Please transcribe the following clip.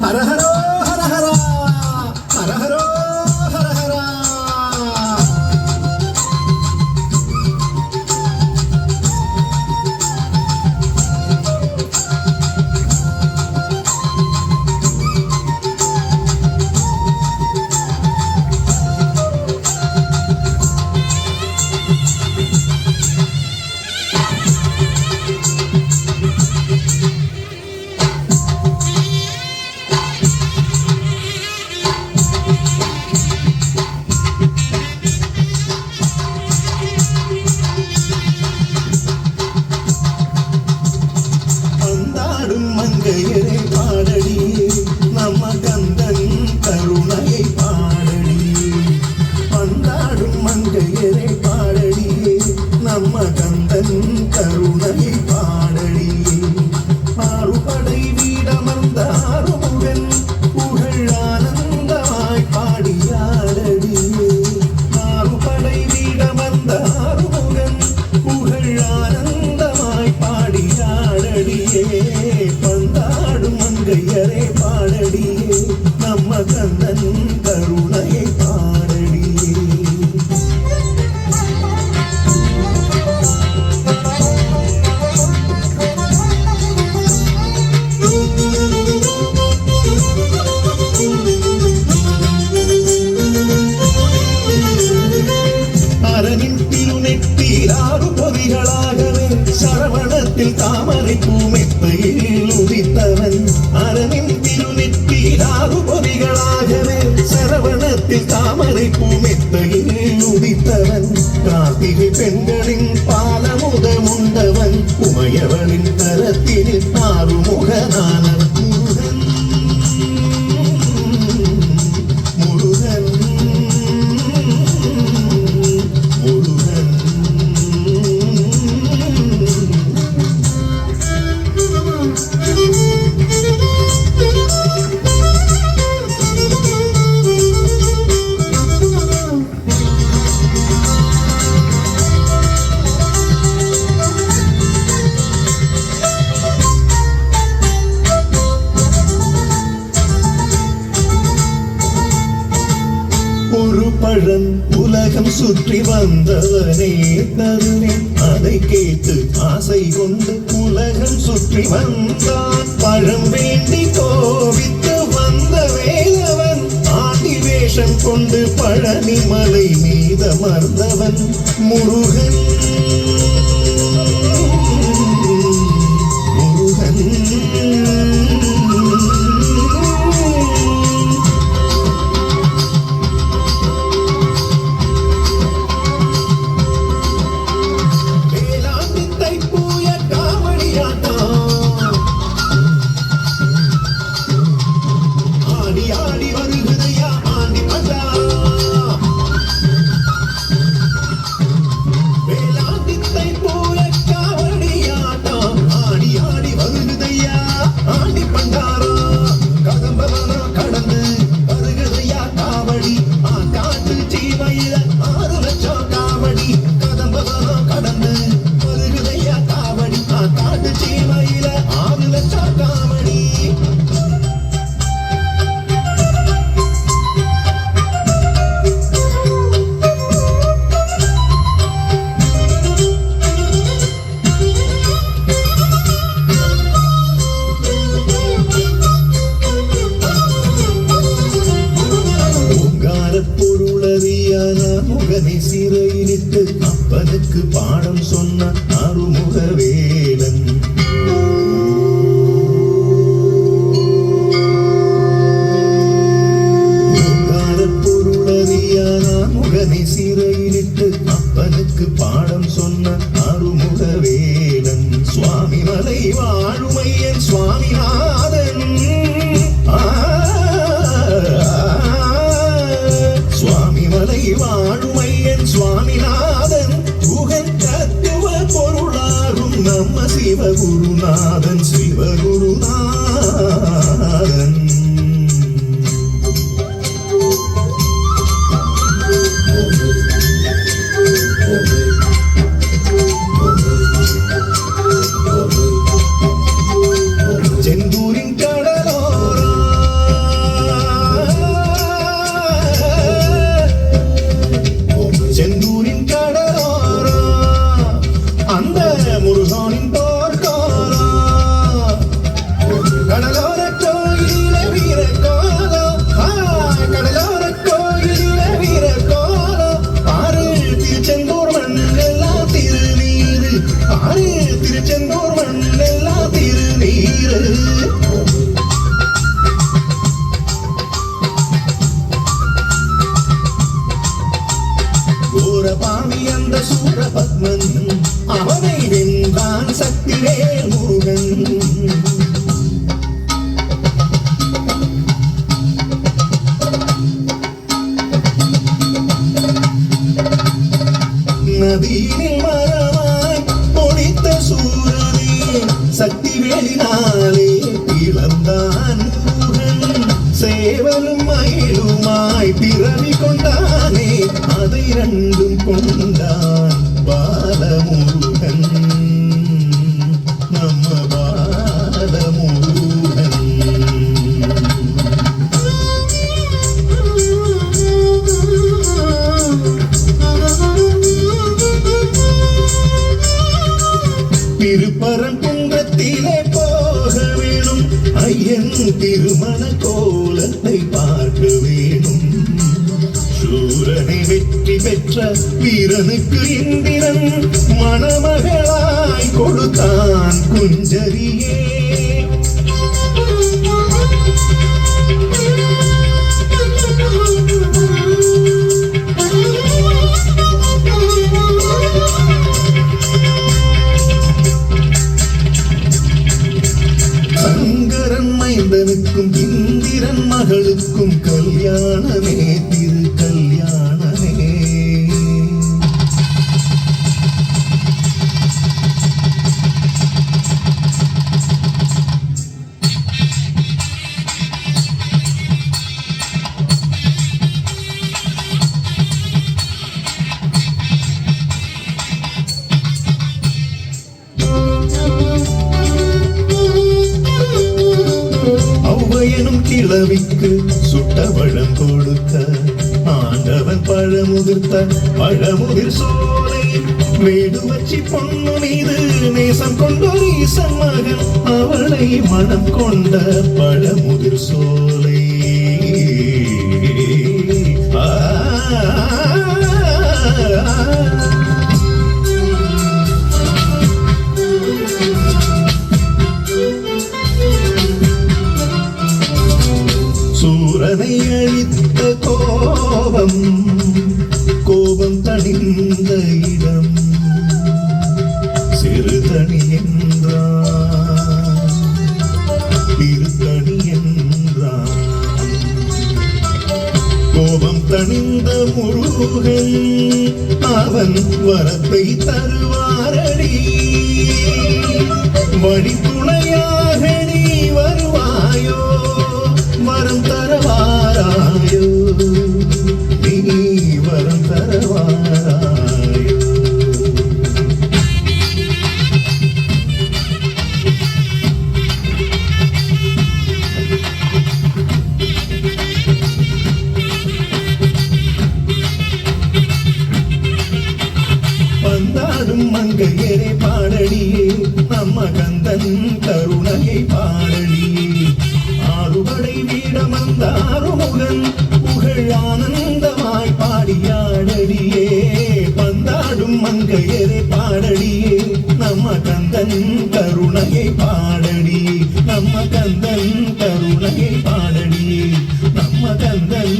ஹர ஹரோ ஹர ஹரா ஹர ஹரோ ஹர ஹரா. மங்கையரை பாடடி நம்ம கந்தன் கருணையை பாடடி. பந்தாடும் மங்கையரை பாடடி நம்ம கந்தன் கருணையை பாடடி. ஆறுபடை வீடமர்ந்த ஆறுமுகன் புகழ் ஆனந்தமாய் பாடியாடடி. ஆறுபடை வீடமர்ந்த ஆறுமுகன் புகழ் ஆனந்தமாய் பாடியாடடியே. பந்தாடும் மங்கையரை பாடடியே நம்ம கந்தன் கருணையை பாடடியே. அரணின் திருநெற்றியாறு பொறிகளாகவே சரவணத்தில் தாமரை பூமெத்தையில் உதித்தவன். அரணின் திருநெற்றியாறு பொறிகளாகவே சரவணத்தில் தாமரை பூமெத்தையில் உதித்தவன். கார்த்திகை பெண்களின் பாலமுத முண்டவன். உமையவளின் கரத்தினில் ஆறுமுகனானவன். முருகன் முருகன் ஒரு பழம் உலகம் சுற்றி வந்தவனே தருவேன். அதை கேட்டு ஆசை கொண்டு உலகம் சுற்றி வந்தான். பழம் வேண்டி கோவித்து வந்த வேலவன். ஆண்டி வேஷம் கொண்டு பழனி மலை மீதமர்ந்தவன். முருகன் முருகன் சிறையிலிட்டு அப்பனுக்கு பாடம் சொன்ன அருமுக வேலன். முகனை சிறையிலிட்டு அப்பனுக்கு பாடம் சொன்ன அருமுக வேலன். சுவாமி மலை வாழுமையன் சுவாமிநாதன். சுவாமி மலை வாழுமையன் சுவாமிநாதன். புகழ் தத்துவ பொருளாகும் வந்த சூரபத்மன் அவனை வென்றான் சக்திவேல் முருகன். நதியினில் மரமாய் பொழித்த சூரனே சக்திவேலினாலே பிளந்தான் முருகன். சேவலும் மயிலுமாய் பிறவி கொண்டானே அதை ரெண்டும் கொண்டான் பாலமுருகன், நம்ம பாலமுருகன். திருப்பரங்குன்றத்திலே போக வேணும், ஐயன் திருமண கோலத்தை பார்க்க வேணும். சூரனை வெற்றி பெற்ற வீரனுக்கு இந்திரன் மணமகளாய் கொடுத்தான் குஞ்சரியே. மைந்தனுக்கும் இந்திரன் மகளுக்கும் கல்யாணமே திரு கல்யாணமே. எனும் கிழவிக்கு சுட்ட பழம் கொடுத்த ஆண்டவன் பழமுதிர்த்த பழமுதிர் சோலை மேடு வச்சி பொண்ணு மீது நேசம் கொண்டோர் ஈசன் மகன் அவளை மனம் கொண்ட பழமுதிர் சோலை. சூரனை அழித்த கோபம் கோபம் தணிந்த இடம் சிறுதணி என்றான் திருத்தணி என்றான். கோபம் தணிந்த முருகன் அவன் வரத்தை தருவாரடி, வழித்துணையாக நீ வருவாயோ வரம் தரவாராயோ, நீ வரம் தரவாராயோ. பந்தாடும் மங்கையரை பாடடியே நம்ம கந்தன் கருணையை பாடடியே. ஆறுபடை வீடமந்தாறுமுகன் புகழ் ஆனந்தமாய் பாடியாடடியே. பந்தாடும் மங்கையரை பாடடியே நம்ம கந்தன் கருணையை பாடடி, நம்ம கந்தன் கருணையை பாடடியே, நம்ம கந்தன்